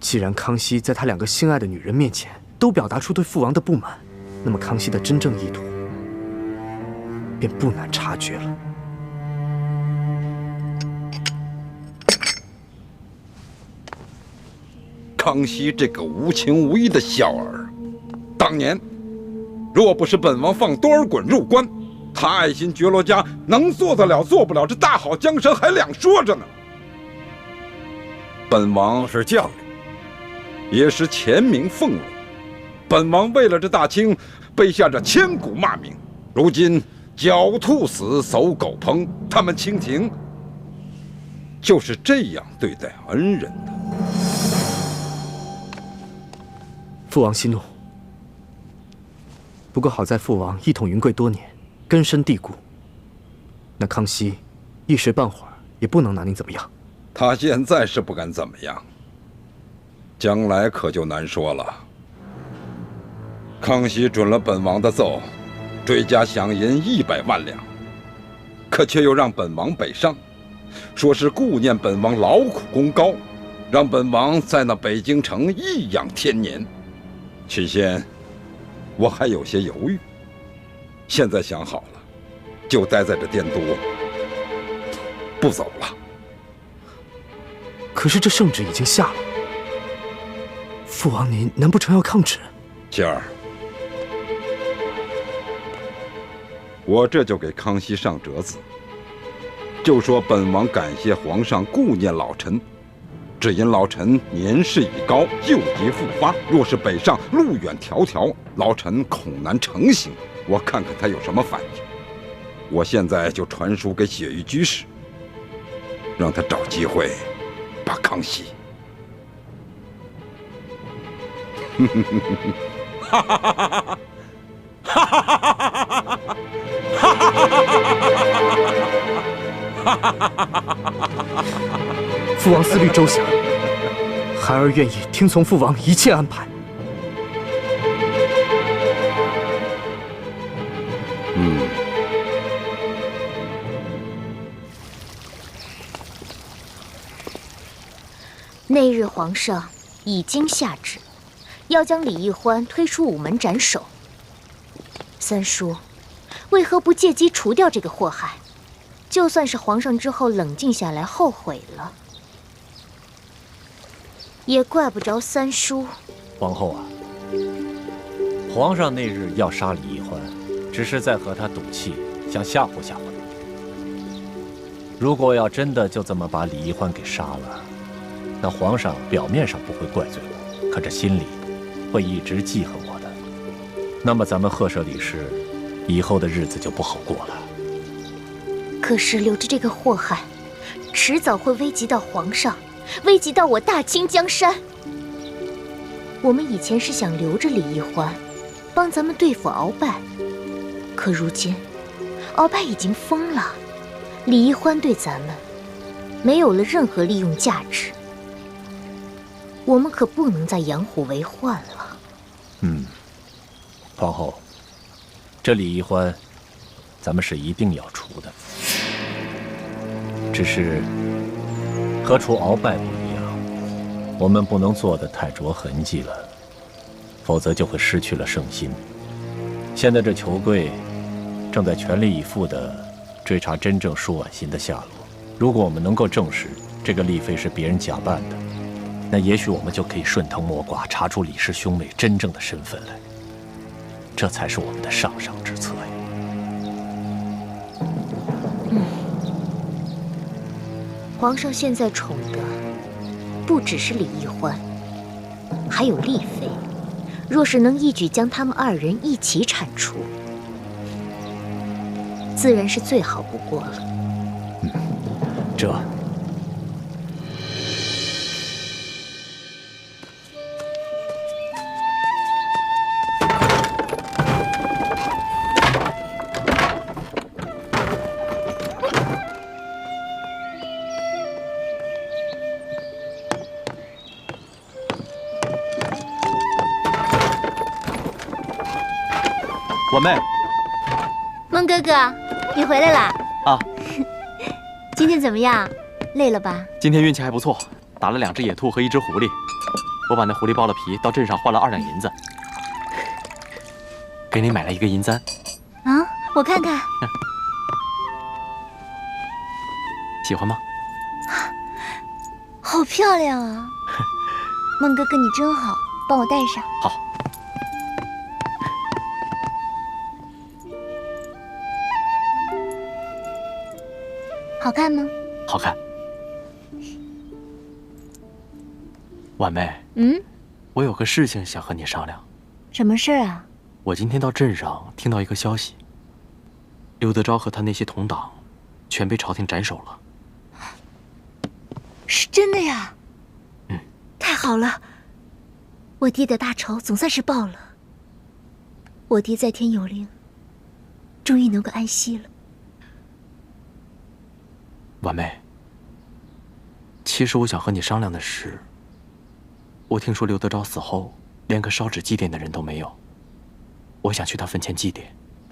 既然康熙在他2个心爱的女人面前都表达出对父王的不满，那么康熙的真正意图便不难察觉了。康熙这个无情无义的小儿，当年若不是本王放多尔衮入关，他爱新觉罗家能做得了做不了，这大好江山还两说着呢。本王是将领，也是前明俸禄，本王为了这大清背下这千古骂名，如今狡兔死，走狗烹，他们清廷就是这样对待恩人的。父王息怒，不过好在父王一统云贵多年，根深蒂固，那康熙一时半会儿也不能拿您怎么样。他现在是不敢怎么样，将来可就难说了。康熙准了本王的奏，追加饷银100万两，可却又让本王北上，说是顾念本王劳苦功高，让本王在那北京城颐养天年。起先我还有些犹豫，现在想好了，就待在这滇都，不走了。可是这圣旨已经下了，父王您难不成要抗旨？琪儿，我这就给康熙上折子，就说本王感谢皇上顾念老臣，只因老臣年事已高，旧疾复发，若是北上，路远迢迢，老臣恐难成行。我看看他有什么反应。我现在就传书给雪域居士，让他找机会把康熙。哈哈哈哈哈！哈哈哈哈哈！哈哈哈哈哈！父王思虑周详，孩儿愿意听从父王一切安排。那日皇上已经下旨，要将李义欢推出午门斩首。三叔，为何不借机除掉这个祸害？就算是皇上之后冷静下来后悔了，也怪不着三叔。皇后啊，皇上那日要杀李义欢，只是在和他赌气，想吓唬吓唬你。如果要真的就这么把李义欢给杀了，那皇上表面上不会怪罪我，可这心里会一直记恨我的。那么咱们鹤舍李氏以后的日子就不好过了。可是留着这个祸害，迟早会危及到皇上，危及到我大清江山。我们以前是想留着李义欢，帮咱们对付鳌拜，可如今鳌拜已经疯了，李义欢对咱们没有了任何利用价值。我们可不能再养虎为患了。皇后，这李义欢，咱们是一定要除的。只是和除鳌拜不一样，我们不能做得太着痕迹了，否则就会失去了圣心。现在这裘贵正在全力以赴地追查真正舒婉心的下落。如果我们能够证实这个丽妃是别人假扮的，那也许我们就可以顺藤摸瓜，查出李氏兄妹真正的身份来。这才是我们的上上之策呀。皇上现在宠的不只是李义欢，还有丽妃。若是能一举将他们2人一起铲除，自然是最好不过了。这。我妹，孟哥哥，你回来啦？啊，今天怎么样？累了吧？今天运气还不错，打了2只野兔和1只狐狸。我把那狐狸剥了皮，到镇上换了2两银子，给你买了一个银簪。啊，我看看，喜欢吗？好漂亮啊！孟哥哥你真好，帮我戴上。好。好看吗？好看。婉妹，我有个事情想和你商量。什么事儿啊？我今天到镇上听到一个消息，刘德昭和他那些同党，全被朝廷斩首了。是真的呀？嗯，太好了，我爹的大仇总算是报了。我爹在天有灵，终于能够安息了。婉妹，其实我想和你商量的是，我听说刘德昭死后连个烧纸祭奠的人都没有，我想去他坟前祭奠。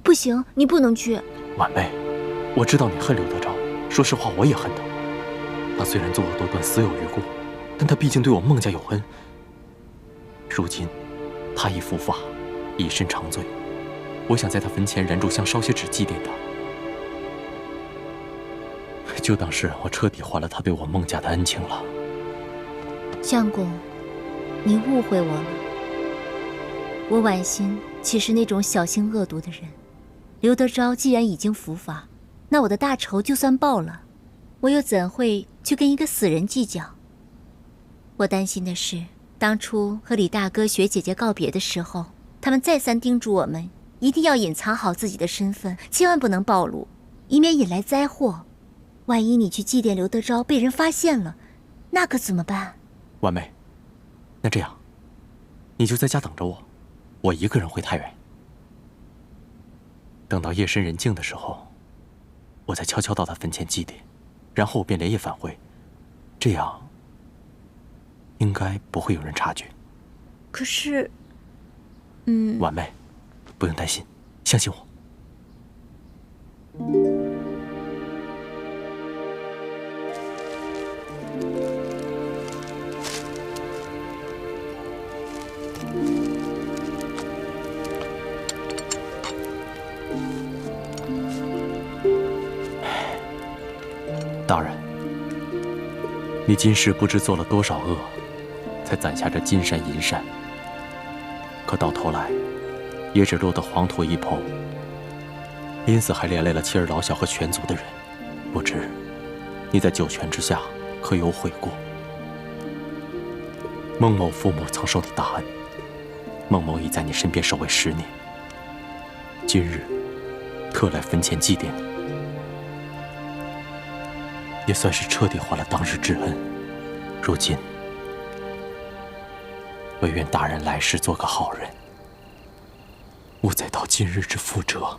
不行，你不能去。婉妹，我知道你恨刘德昭，说实话我也恨他。他虽然作恶多端，死有余辜，但他毕竟对我孟家有恩。如今他已伏法，以身偿罪，我想在他坟前燃柱香，烧些纸祭奠他，就当是我彻底还了他对我孟家的恩情了。相公，你误会我了。我婉心岂是那种小心恶毒的人？刘德昭既然已经伏法，那我的大仇就算报了，我又怎会去跟一个死人计较？我担心的是，当初和李大哥、雪姐姐告别的时候，他们再三叮嘱我们，一定要隐藏好自己的身份，千万不能暴露，以免引来灾祸。万一你去祭奠刘德昭被人发现了，那可怎么办？婉妹，那这样，你就在家等着我，我一个人回太原。等到夜深人静的时候，我再悄悄到他坟前祭奠，然后我便连夜返回，这样应该不会有人察觉。可是，婉妹，不用担心，相信我。大人，你今世不知做了多少恶，才攒下这金山银山。可到头来，也只落得黄土一抔，因此还连累了妻儿老小和全族的人。不知你在九泉之下可有悔过？孟某父母曾受你大恩，孟某已在你身边守卫10年，今日特来坟前祭奠你，也算是彻底还了当日之恩。如今，唯愿大人来世做个好人，勿再蹈今日之覆辙。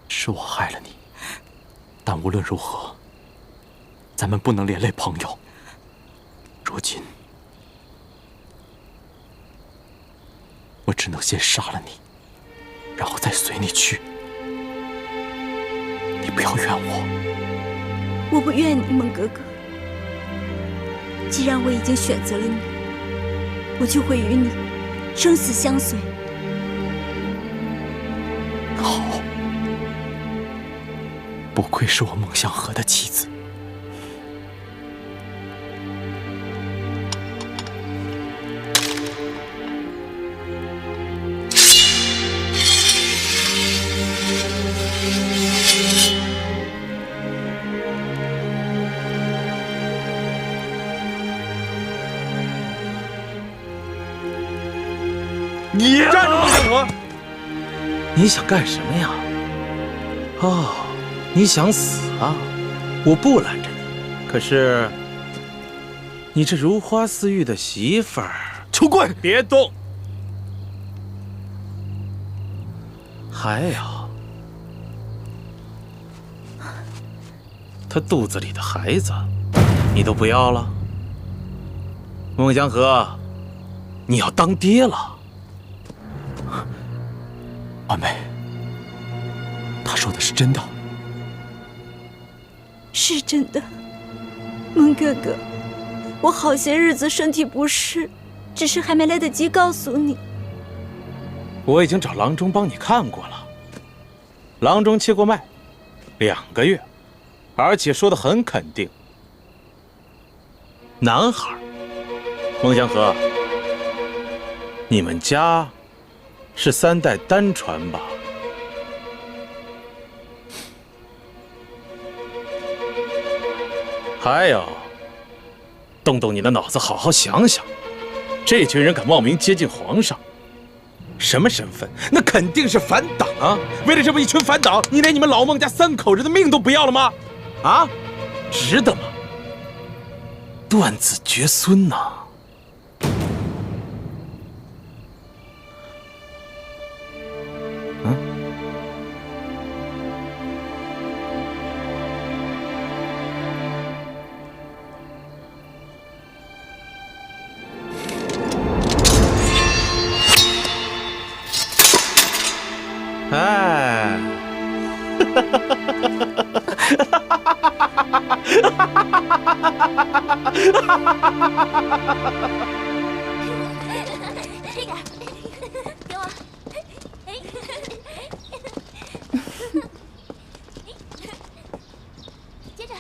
是我害了你，但无论如何，咱们不能连累朋友。如今，我只能先杀了你，然后再随你去。你不要怨我。我不怨你，孟哥哥。既然我已经选择了你，我就会与你生死相随。好，不愧是我孟香河的妻子。站住，孟香河！你想干什么呀？哦，你想死啊？我不拦着你，可是你这如花似玉的媳妇儿，求跪！别动！还有，她肚子里的孩子，你都不要了？孟香河，你要当爹了！婉梅，他说的是真的。是真的，孟哥哥，我好些日子身体不适，只是还没来得及告诉你。我已经找郎中帮你看过了，郎中切过脉，2个月，而且说得很肯定，男孩。孟香河，你们家是3代单传吧？还有，动动你的脑子，好好想想，这群人敢冒名接近皇上，什么身份？那肯定是反党啊！为了这么一群反党，你连你们老孟家3口人的命都不要了吗？啊，值得吗？断子绝孙呐！哎，这个，给我。接着，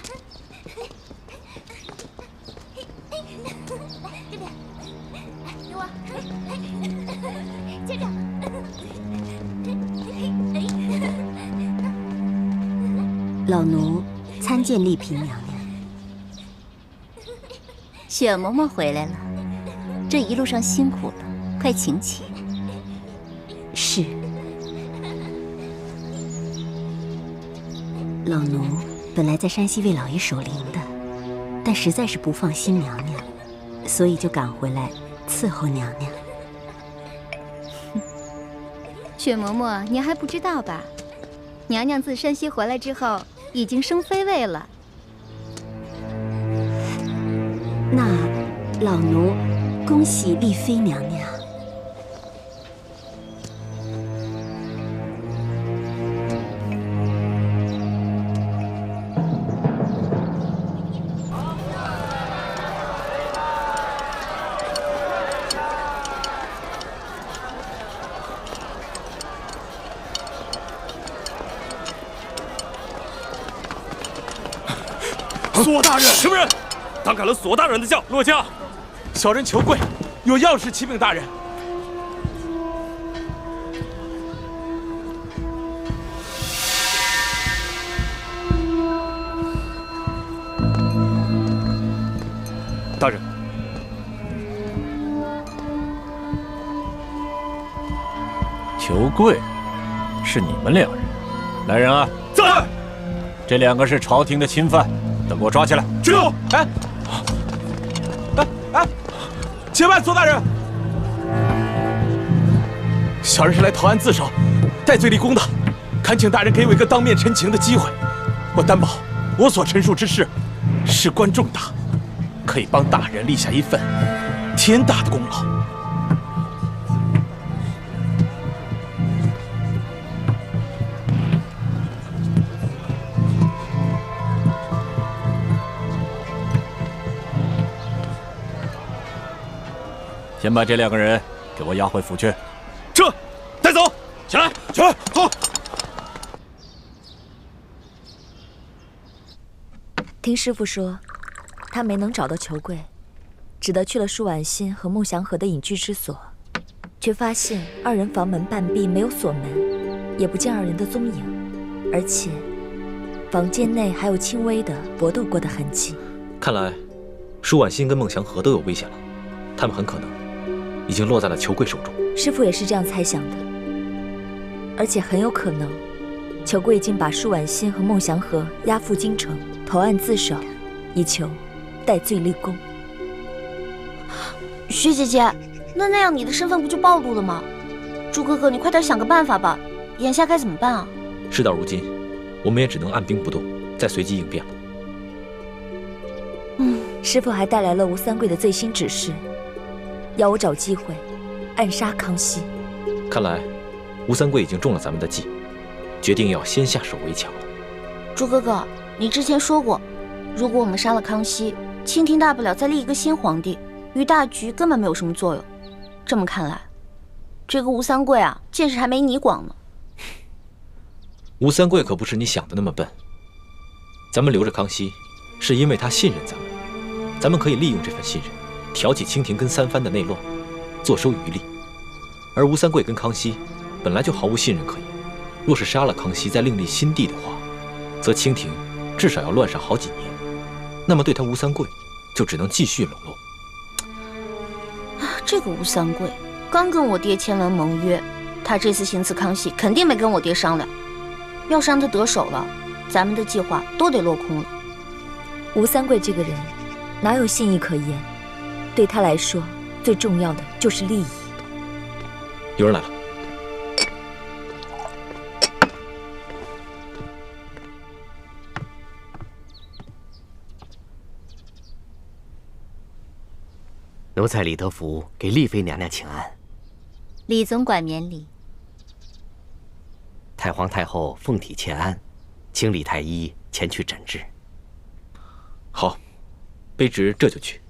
来这边，给我。接着。老奴参见丽嫔娘娘。雪嬷嬷回来了，这一路上辛苦了，快请起。是。老奴本来在山西为老爷守灵的，但实在是不放心娘娘，所以就赶回来伺候娘娘。雪嬷嬷，您还不知道吧？娘娘自山西回来之后，已经升妃位了。那老奴恭喜丽妃娘娘。索大人，什么人？胆敢了索大人的轿，落驾！小人求跪，有要事启禀大人。大人，求跪，是你们2人。来人啊！在。这2个是朝廷的钦犯，都给我抓起来！知道。哎，且慢，索大人。小人是来投案自首，戴罪立功的，恳请大人给我一个当面陈情的机会。我担保，我所陈述之事，事关重大，可以帮大人立下一份天大的功劳。先把这2个人给我押回府去。这，带走。起来，起来，好。听师傅说，他没能找到球柜，只得去了舒婉心和孟祥和的隐居之所，却发现2人房门半闭，没有锁门，也不见2人的踪影，而且房间内还有轻微的搏斗过的痕迹。看来，舒婉心跟孟祥和都有危险了，他们很可能已经落在了球柜手中。师傅也是这样猜想的，而且很有可能，球柜已经把舒婉心和孟祥和押赴京城，投案自首，以求戴罪立功。薛姐姐，那样你的身份不就暴露了吗？朱哥哥，你快点想个办法吧，眼下该怎么办啊？事到如今，我们也只能按兵不动，再随机应变了。师傅还带来了吴三桂的最新指示，要我找机会暗杀康熙。看来，吴三桂已经中了咱们的计，决定要先下手为强了。朱哥哥，你之前说过，如果我们杀了康熙，清廷大不了再立一个新皇帝，于大局根本没有什么作用。这么看来，这个吴三桂啊，见识还没你广呢。吴三桂可不是你想的那么笨。咱们留着康熙，是因为他信任咱们，咱们可以利用这份信任，挑起清廷跟三藩的内乱，坐收渔利。而吴三桂跟康熙本来就毫无信任可言，若是杀了康熙再另立新帝的话，则清廷至少要乱上好几年，那么对他吴三桂就只能继续冷落。这个吴三桂刚跟我爹签完盟约，他这次行刺康熙肯定没跟我爹商量，要是让他得手了，咱们的计划都得落空了。吴三桂这个人哪有信义可言？对他来说，最重要的就是利益。有人来了。奴才李德福给丽妃娘娘请安。李总管免礼。太皇太后奉体欠安，请李太医前去诊治。好，卑职这就去。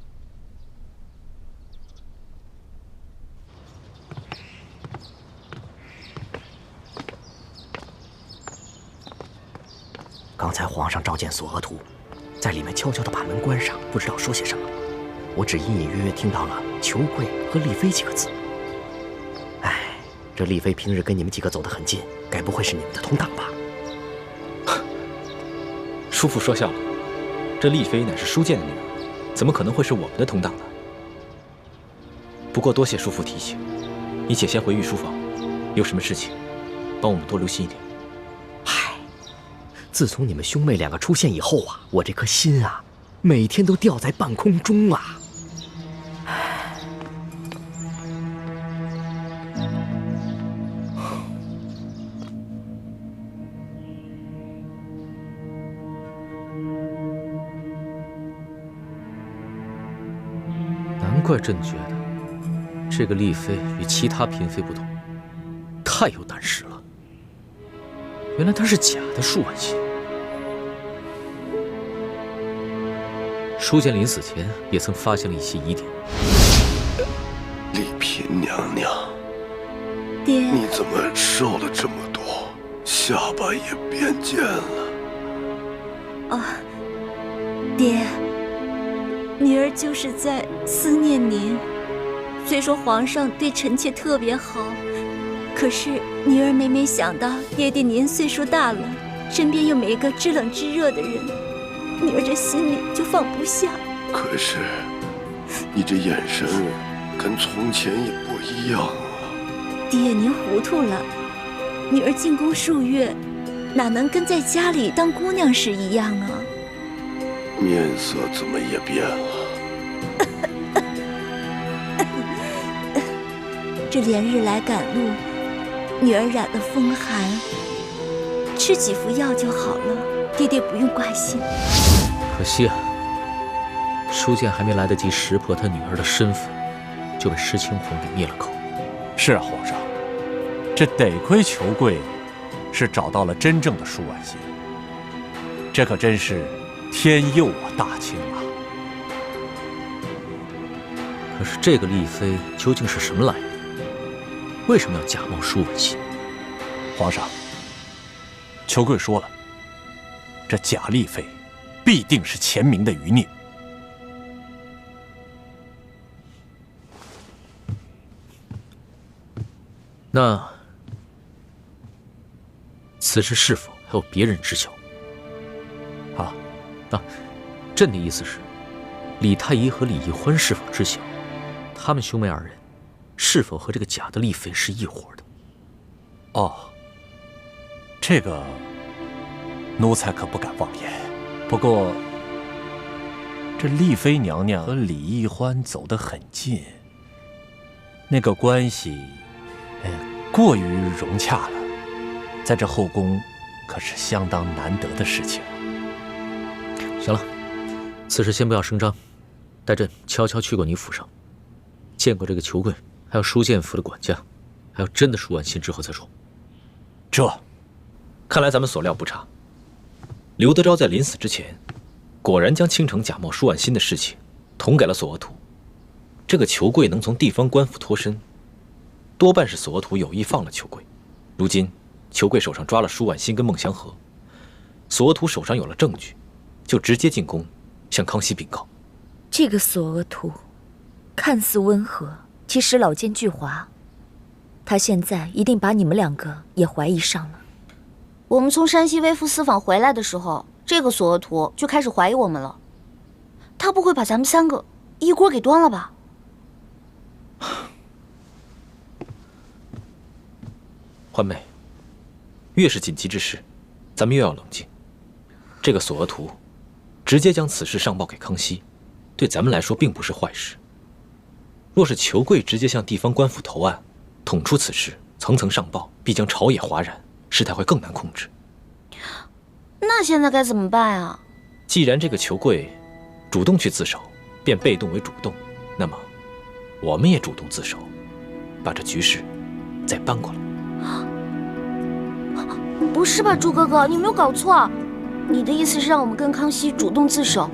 刚才皇上召见索额图，在里面悄悄地把门关上，不知道说些什么。我只隐隐约约听到了“裘贵”和“丽妃”几个字。哎，这丽妃平日跟你们几个走得很近，该不会是你们的同党吧？叔父说笑了，这丽妃乃是舒剑的女儿，怎么可能会是我们的同党呢？不过多谢叔父提醒，你且先回御书房，有什么事情，帮我们多留心一点。嗨，自从你们兄妹2个出现以后啊，我这颗心啊，每天都吊在半空中啊。难怪朕觉得这个丽妃与其他嫔妃不同，太有胆识了。原来她是假的舒婉心。舒剑临死前也曾发现了一些疑点。丽嫔娘娘，爹，你怎么瘦了这么多，下巴也变尖了？啊，爹，女儿就是在思念您。虽说皇上对臣妾特别好，可是女儿每每想到爹爹您岁数大了，身边又没一个知冷知热的人，女儿这心里就放不下。可是，你这眼神跟从前也不一样啊。爹，您糊涂了。女儿进宫数月，哪能跟在家里当姑娘时一样啊？面色怎么也变了？这连日来赶路，女儿染了风寒，吃几服药就好了，爹爹不用挂心。可惜啊，舒剑还没来得及识破他女儿的身份，就被石青红给灭了口。是啊，皇上，这得亏裘贵是找到了真正的舒婉心，这可真是天佑我大清啊！可是这个丽妃究竟是什么来历？为什么要假冒舒婉心？皇上，裘贵说了，这假丽妃必定是前明的余孽。那此事是否还有别人知晓？朕的意思是，李太医和李易欢是否知晓？他们兄妹二人是否和这个假的丽妃是一伙的？哦，这个奴才可不敢妄言。不过，这丽妃娘娘和李易欢走得很近，那个关系，过于融洽了，在这后宫可是相当难得的事情。行了，此事先不要声张，待朕悄悄去过你府上，见过这个裘贵，还有书剑府的管家，还有真的舒婉心之后再说。看来咱们所料不差。刘德昭在临死之前，果然将倾城假冒舒婉心的事情捅给了索额图。这个裘贵能从地方官府脱身，多半是索额图有意放了裘贵。如今裘贵手上抓了舒婉心跟孟祥和，索额图手上有了证据，就直接进宫向康熙禀告。这个索额图看似温和，其实老奸巨猾。他现在一定把你们两个也怀疑上了。我们从山西微服私访回来的时候，这个索额图就开始怀疑我们了。他不会把咱们三个一锅给端了吧？欢妹，越是紧急之事，咱们越要冷静。这个索额图直接将此事上报给康熙，对咱们来说并不是坏事。若是裘贵直接向地方官府投案，捅出此事，层层上报，必将朝野哗然，事态会更难控制。那现在该怎么办啊？既然这个裘贵主动去自首，变被动为主动，那么我们也主动自首，把这局势再扳过来。不是吧，朱哥哥，你没有搞错？你的意思是让我们跟康熙主动自首，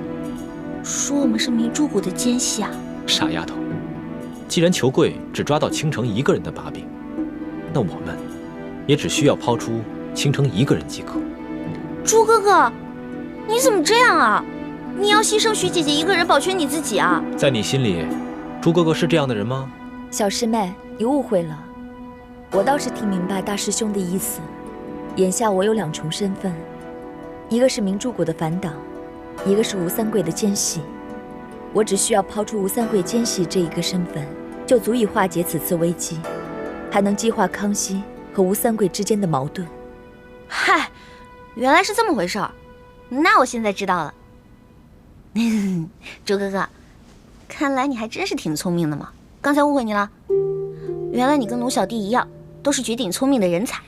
说我们是明珠谷的奸细啊？傻丫头，既然裘贵只抓到倾城一个人的把柄，那我们也只需要抛出倾城一个人即可。朱哥哥，你怎么这样啊？你要牺牲徐姐姐一个人保全你自己啊？在你心里，朱哥哥是这样的人吗？小师妹，你误会了，我倒是听明白大师兄的意思。眼下我有两重身份，一个是明珠谷的反党，一个是吴三桂的奸细。我只需要抛出吴三桂奸细这一个身份，就足以化解此次危机，还能激化康熙和吴三桂之间的矛盾。嗨，原来是这么回事儿，那我现在知道了。朱哥哥，看来你还真是挺聪明的嘛，刚才误会你了。原来你跟奴小弟一样，都是绝顶聪明的人才。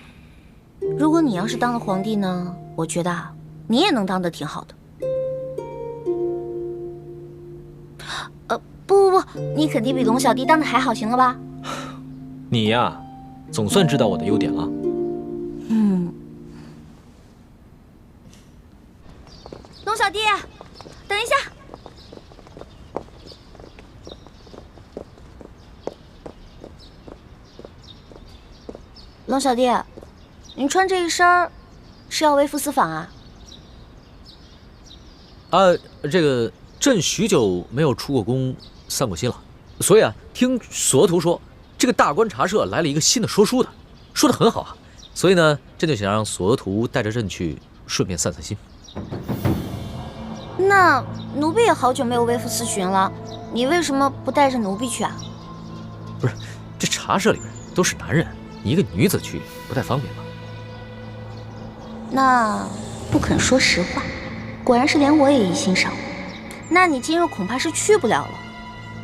如果你要是当了皇帝呢，我觉得你也能当得挺好的。不，你肯定比龙小弟当得还好，行了吧？你呀，总算知道我的优点了。龙小弟，等一下。龙小弟，你穿这一身是要微服私访啊？这个朕许久没有出过宫散过心了，所以啊，听索额图说，这个大观茶社来了一个新的说书的，说得很好啊，所以呢，朕就想让索额图带着朕去，顺便散散心。那奴婢也好久没有微服私巡了，你为什么不带着奴婢去啊？不是，这茶社里面都是男人，你一个女子去不太方便吧？那不肯说实话，果然是连我也疑心上。那你今日恐怕是去不了了，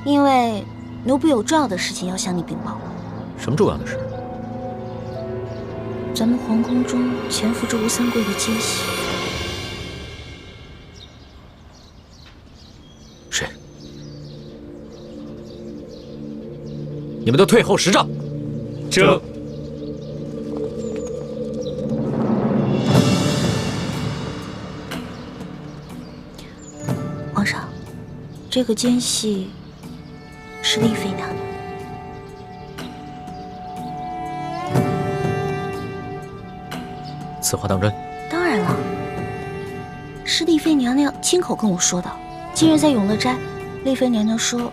因为奴婢有重要的事情要向你禀报。什么重要的事？咱们皇宫中潜伏着吴三桂的奸细。谁？你们都退后10丈。这。皇上，这个奸细是丽妃娘娘。此话当真？当然了，是丽妃娘娘亲口跟我说的。今日在永乐斋，丽妃娘娘说，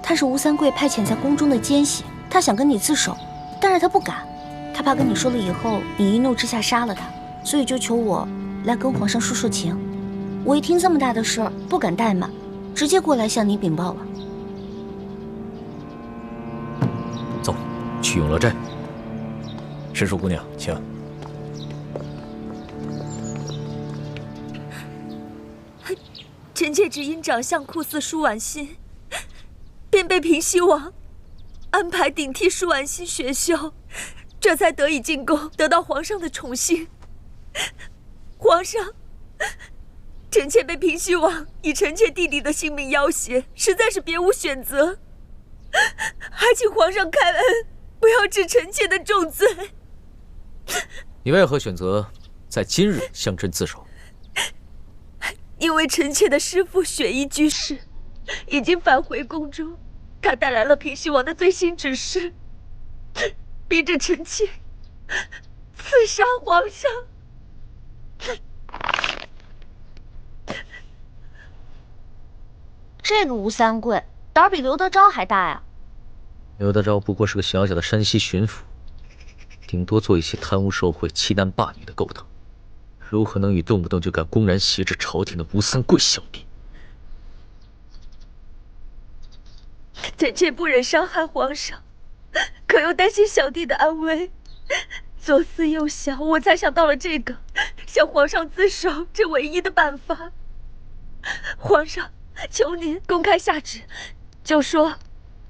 她是吴三桂派遣在宫中的奸细，她想跟你自首，但是她不敢，她怕跟你说了以后，你一怒之下杀了她，所以就求我来跟皇上说说情。我一听这么大的事儿，不敢怠慢，直接过来向你禀报了。走，去永乐斋。石树姑娘，请。臣妾只因长相酷似舒婉心，便被平西王安排顶替舒婉心选修，这才得以进宫，得到皇上的宠幸。皇上，臣妾被平西王以臣妾弟弟的性命要挟，实在是别无选择，还请皇上开恩，不要治臣妾的重罪。你为何选择在今日向朕自首？因为臣妾的师父雪衣居士已经返回宫中，他带来了平西王的最新指示，逼着臣妾刺杀皇上。这个吴三桂胆儿比刘德昭还大呀！刘德昭不过是个小小的山西巡抚，顶多做一些贪污受贿、欺男霸女的勾当。如何能与动不动就敢公然挟制朝廷的吴三桂相比？臣妾不忍伤害皇上，可又担心小弟的安危，左思右想，我才想到了这个向皇上自首这唯一的办法。皇上，求您公开下旨，就说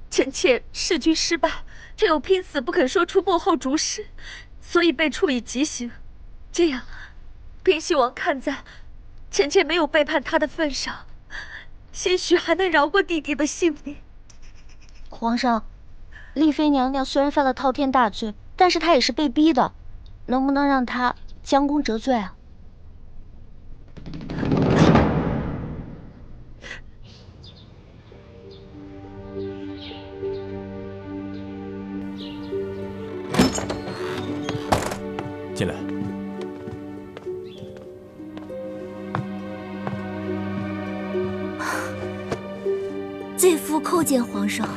臣妾弑君失败，却又拼死不肯说出幕后主使，所以被处以极刑。这样，平西王看在臣妾没有背叛他的份上，兴许还能饶过弟弟的性命。皇上，丽妃娘娘虽然犯了滔天大罪，但是她也是被逼的，能不能让她将功折罪啊？进来。罪妇叩见皇上。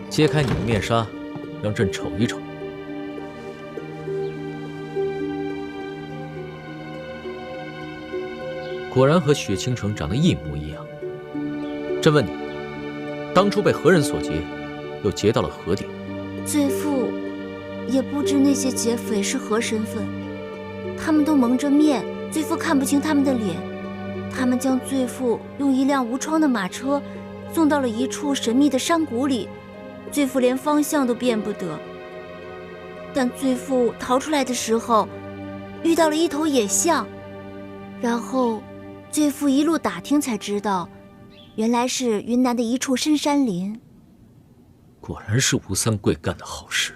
揭开你的面纱，让朕瞅一瞅。果然和雪倾城长得一模一样。朕问你，当初被何人所劫，又劫到了何地？罪妇也不知那些劫匪是何身份，他们都蒙着面，罪妇看不清他们的脸。他们将罪妇用一辆无窗的马车送到了一处神秘的山谷里，罪妇连方向都辨不得。但罪妇逃出来的时候，遇到了一头野象，然后罪妇一路打听才知道，原来是云南的一处深山林。果然是吴三桂干的好事。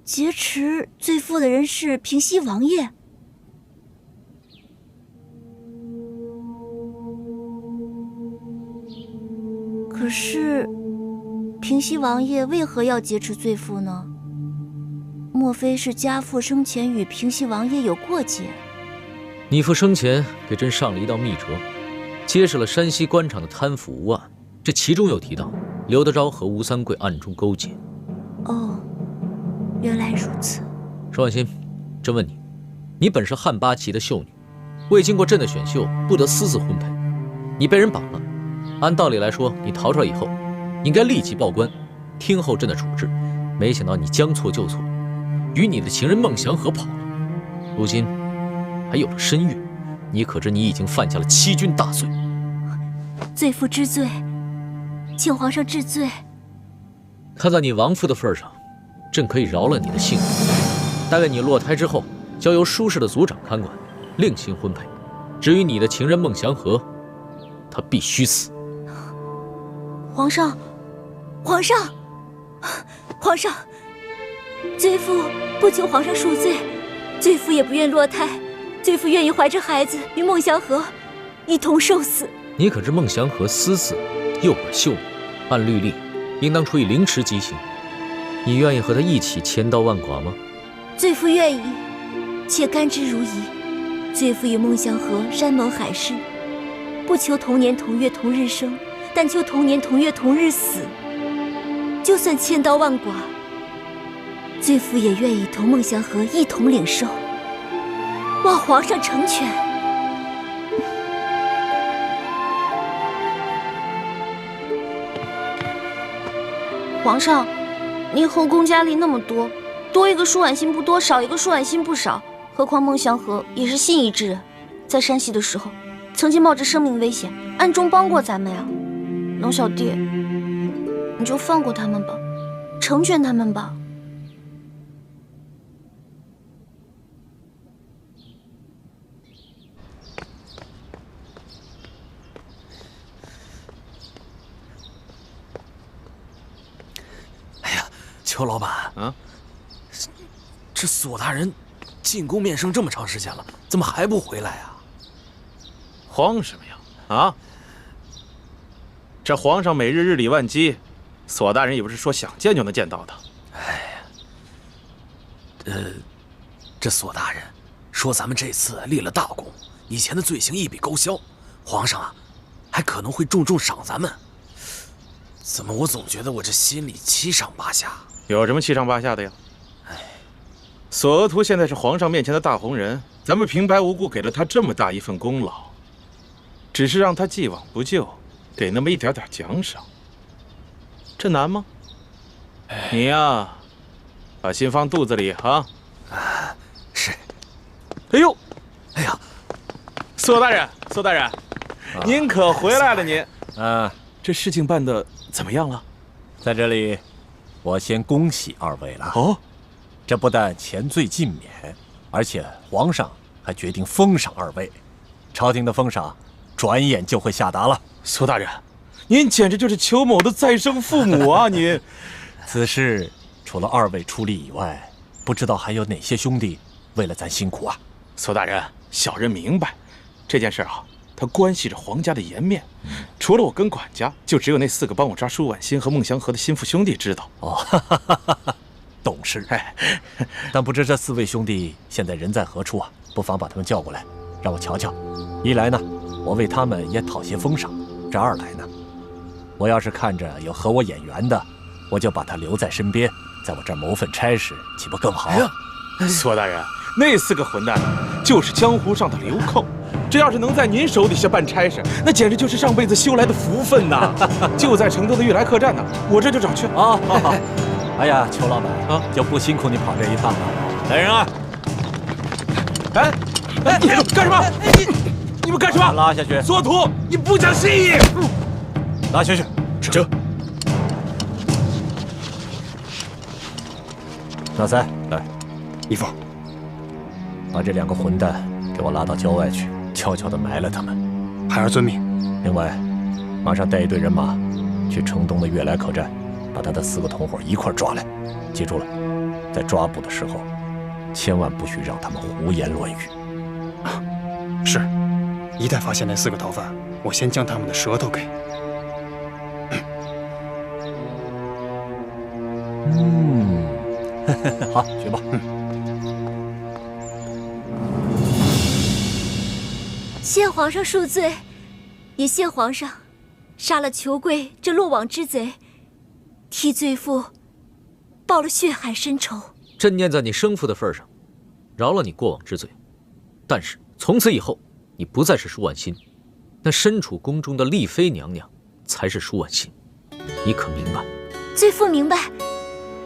劫持罪妇的人是平西王爷。可是，平西王爷为何要劫持罪妇呢？莫非是家父生前与平西王爷有过节？你父生前给朕上了一道密折，揭示了山西官场的贪腐无案，这其中有提到刘德昭和吴三桂暗中勾结。哦，原来如此。舒婉心，朕问你，你本是汉八旗的秀女，未经过朕的选秀，不得私自婚配，你被人绑了。按道理来说，你逃出来以后，应该立即报官，听候朕的处置。没想到你将错就错，与你的情人孟祥和跑了，如今还有了身孕，你可知你已经犯下了欺君大罪？罪妇知罪，请皇上治罪。看在你亡父的份上，朕可以饶了你的性命。待为你落胎之后，交由舒氏的族长看管，另行婚配。至于你的情人孟祥和，他必须死。皇上，皇上，皇上，罪妇不求皇上恕罪，罪妇也不愿落胎，罪妇愿意怀着孩子与孟祥和一同受死。你可知孟祥和私自诱拐秀女，按律例应当处以凌迟极刑。你愿意和他一起千刀万剐吗？罪妇愿意，且甘之如饴。罪妇与孟香河山盟海誓，不求同年同月同日生，但求同年同月同日死。就算千刀万剐，罪妇也愿意同孟香河一同领受。望皇上成全。皇上，您后宫佳丽那么多，多一个舒婉心不多，少一个舒婉心不少。何况孟香河也是信义之人，在山西的时候，曾经冒着生命危险，暗中帮过咱们呀。龙小弟，你就放过他们吧，成全他们吧。邱老板啊，这索大人进宫面圣这么长时间了，怎么还不回来啊？慌什么呀？啊！这皇上每日日理万机，索大人也不是说想见就能见到的。哎呀，这索大人说咱们这次立了大功，以前的罪行一笔勾销，皇上啊，还可能会重赏咱们。怎么我总觉得我这心里七上八下？有什么七上八下的呀？索额图现在是皇上面前的大红人，咱们平白无故给了他这么大一份功劳，只是让他既往不咎，给那么一点点奖赏，这难吗？你呀，把心放肚子里啊！是。哎呦，哎呀，索大人，索大人，您可回来了您！这事情办得怎么样了？在这里，我先恭喜二位了。哦，这不但前罪尽免，而且皇上还决定封赏二位。朝廷的封赏，转眼就会下达了。索大人，您简直就是裘某的再生父母啊！您，此事除了二位出力以外，不知道还有哪些兄弟为了咱辛苦啊？索大人，小人明白，这件事啊，它关系着皇家的颜面。除了我跟管家，就只有那4个帮我抓舒婉心和孟祥和的心腹兄弟知道。哦，懂事。但不知这4位兄弟现在人在何处啊？不妨把他们叫过来，让我瞧瞧。一来呢，我为他们也讨些封赏；这二来呢，我要是看着有和我眼缘的，我就把他留在身边，在我这儿谋份差事，岂不更好？索大人，那4个混蛋就是江湖上的流寇。这要是能在您手底下办差事，那简直就是上辈子修来的福分呐！就在成都的悦来客栈呢，我这就找去啊！好。哎呀，裘老板啊，就不辛苦你跑这一趟了。来人啊！哎，你干什么？你们干什么？拉下去！索图，你不讲信义！拉下去！这。老三，来，义父，把这2个混蛋给我拉到郊外去。悄悄地埋了他们，孩儿遵命。另外，马上带一队人马去城东的悦来客栈，把他的4个同伙一块抓来。记住了，在抓捕的时候，千万不许让他们胡言乱语。是，一旦发现那4个逃犯，我先将他们的舌头给。好，去吧。谢皇上恕罪，也谢皇上杀了裘贵这落网之贼，替罪妇报了血海深仇。朕念在你生父的份上，饶了你过往之罪。但是从此以后，你不再是舒婉心，那身处宫中的丽妃娘娘才是舒婉心，你可明白？罪妇明白，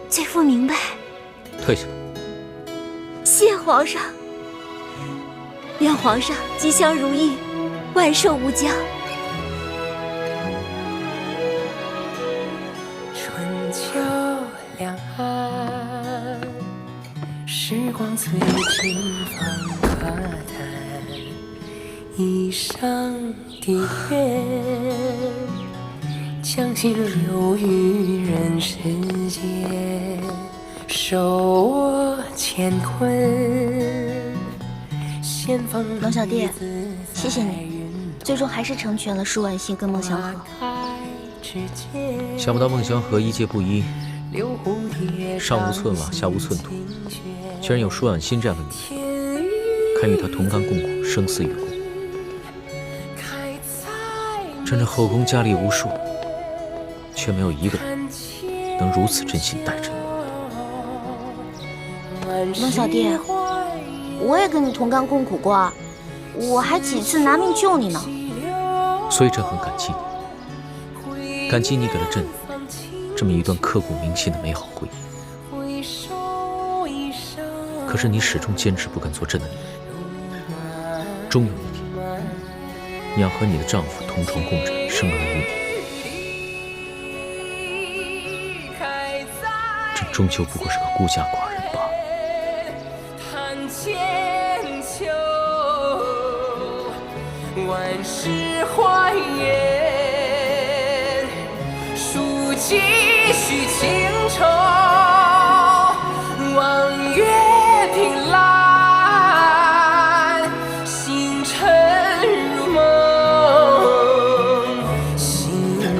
罪妇明白。退下吧。谢皇上。愿皇上吉祥如意，万寿无疆。春秋两岸，时光催尽芳可叹。一生的愿，将心留于人世间，守我乾坤。龙小弟，谢谢你，最终还是成全了舒婉心跟孟祥和。想不到孟祥和一介布衣，上无寸瓦，下无寸土，居然有舒婉心这样的女人，堪与他同甘共苦，生死与共。朕这后宫佳丽无数，却没有一个人能如此真心待朕。孟小弟，我也跟你同甘共苦过啊，我还几次拿命救你呢。所以朕很感激你，感激你给了朕这么一段刻骨铭心的美好回忆。可是你始终坚持不肯做朕的女人，终有一天，你要和你的丈夫同床共枕，生儿育女。朕终究不过是个孤家寡人罢了。万事花颜，数几许情愁，望月凭栏，星辰如梦，心缱绻。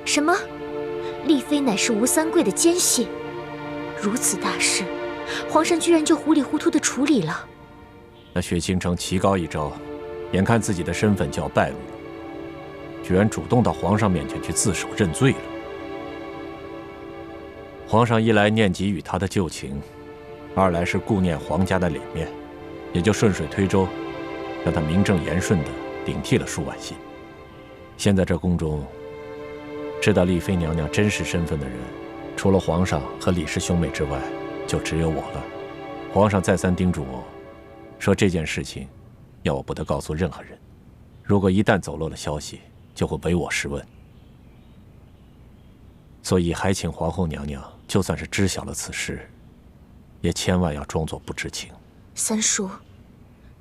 什么？丽妃乃是吴三桂的奸细，如此大事，皇上居然就糊里糊涂地处理了。那雪倾城棋高一招，眼看自己的身份就要败露了，居然主动到皇上面前去自首认罪了。皇上一来念及与他的旧情，二来是顾念皇家的脸面，也就顺水推舟，让他名正言顺地顶替了舒婉心。现在这宫中，知道丽妃娘娘真实身份的人，除了皇上和李氏兄妹之外，就只有我了。皇上再三叮嘱我，说这件事情要我不得告诉任何人，如果一旦走漏了消息，就会唯我是问。所以还请皇后娘娘，就算是知晓了此事，也千万要装作不知情。三叔，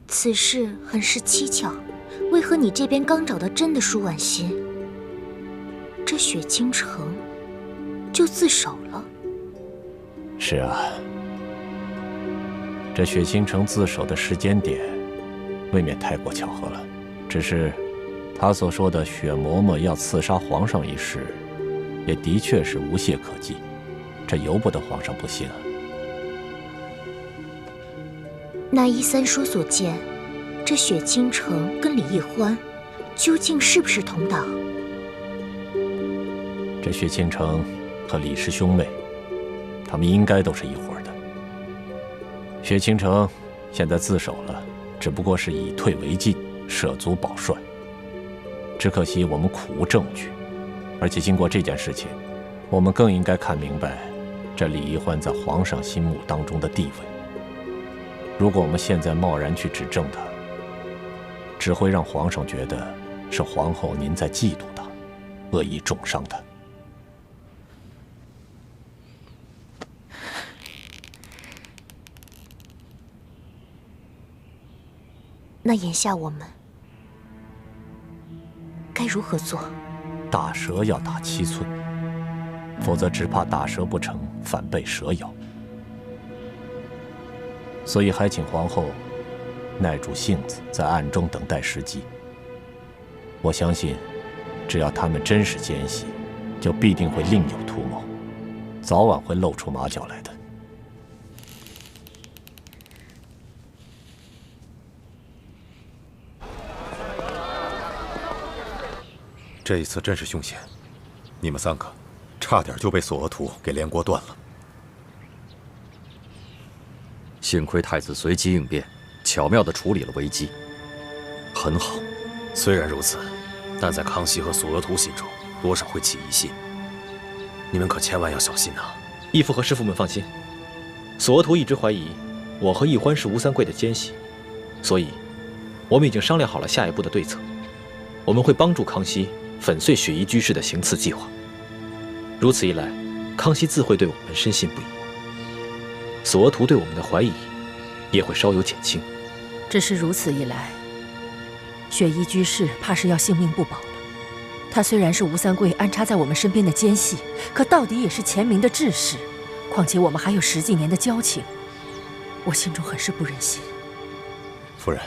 此事很是蹊跷，为何你这边刚找到真的舒婉心，这雪倾城就自首了？是啊，这雪倾城自首的时间点，未免太过巧合了。只是，他所说的雪嬷嬷要刺杀皇上一事，也的确是无懈可击，这由不得皇上不信啊。那依三叔所见，这雪倾城跟李易欢究竟是不是同党？这雪倾城和李氏兄妹，他们应该都是一伙的。雪倾城现在自首了，只不过是以退为进，涉足保帅。只可惜我们苦无证据，而且经过这件事情，我们更应该看明白这李易欢在皇上心目当中的地位。如果我们现在贸然去指证他，只会让皇上觉得是皇后您在嫉妒他，恶意重伤他。那眼下我们该如何做？大蛇要打7寸，否则只怕打蛇不成，反被蛇咬。所以还请皇后耐住性子，在暗中等待时机。我相信，只要他们真是奸细，就必定会另有图谋，早晚会露出马脚来的。这一次真是凶险，你们3个差点就被索额图给连锅端了。幸亏太子随机应变，巧妙地处理了危机，很好。虽然如此，但在康熙和索额图心中，多少会起疑心。你们可千万要小心啊！义父和师父们放心，索额图一直怀疑我和易欢是吴三桂的奸细，所以我们已经商量好了下一步的对策。我们会帮助康熙粉碎雪夷居士的行刺计划。如此一来，康熙自会对我们深信不疑，索额图对我们的怀疑也会稍有减轻。只是如此一来，雪夷居士怕是要性命不保了。他虽然是吴三桂安插在我们身边的奸细，可到底也是前明的志士，况且我们还有10几年的交情，我心中很是不忍心。夫人，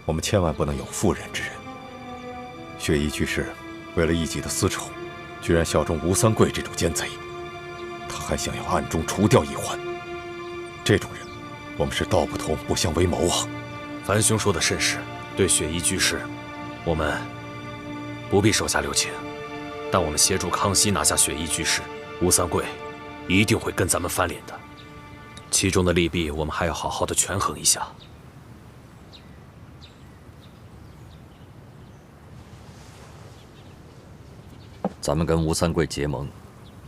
我们千万不能有妇人之仁。雪衣居士为了一己的私仇，居然效忠吴三桂这种奸贼，他还想要暗中除掉一环。这种人，我们是道不同不相为谋啊！樊兄说的甚是，对雪衣居士，我们不必手下留情，但我们协助康熙拿下雪衣居士，吴三桂一定会跟咱们翻脸的。其中的利弊，我们还要好好的权衡一下。咱们跟吴三桂结盟，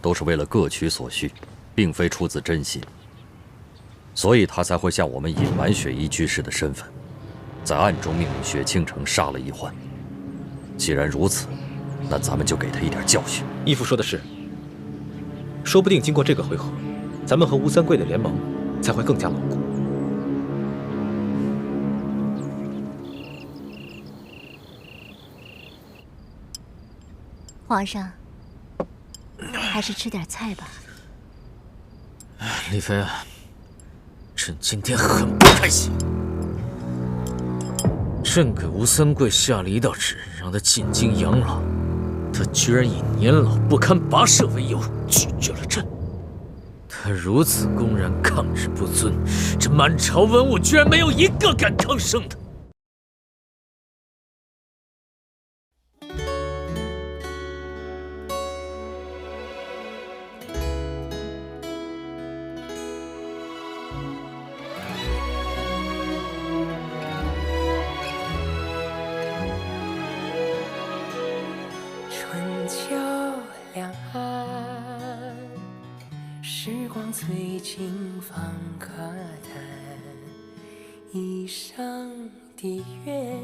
都是为了各取所需，并非出自真心，所以他才会向我们隐瞒雪衣居士的身份，在暗中命令雪倾城杀了一环。既然如此，那咱们就给他一点教训。义父说的是，说不定经过这个回合，咱们和吴三桂的联盟才会更加牢固。皇上，还是吃点菜吧。丽妃啊，朕今天很不开心。朕给吴三桂下了一道旨，让他进京养老，他居然以年老不堪跋涉为由拒绝了朕。他如此公然抗旨不遵，这满朝文武居然没有一个敢吭声的。春秋两岸，时光催尽放可叹。一生的愿，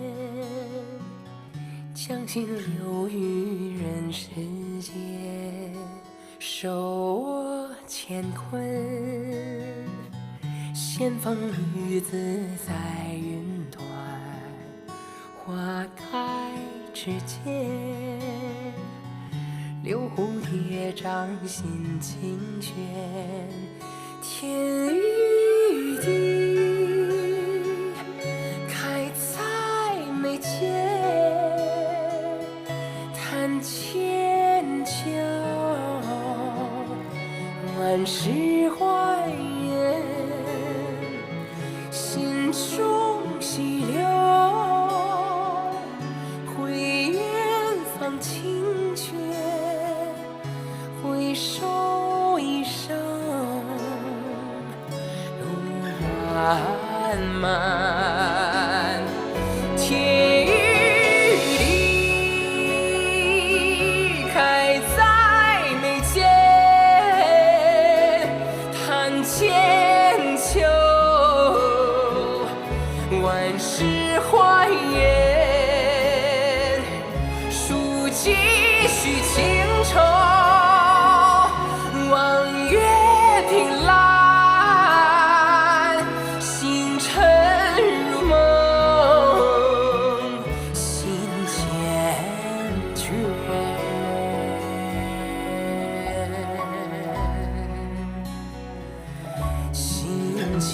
将心留于人世间，手握乾坤，仙风女子在云端，花开之间，留蝴蝶掌心清泉，天与地开在眉间，叹千秋万事还原，心中细流回远方清泉，回首一生路漫漫，天与地开在眉间，叹千秋万事还原，书几许情愁，望月凭栏，星辰如梦，心缱绻，心情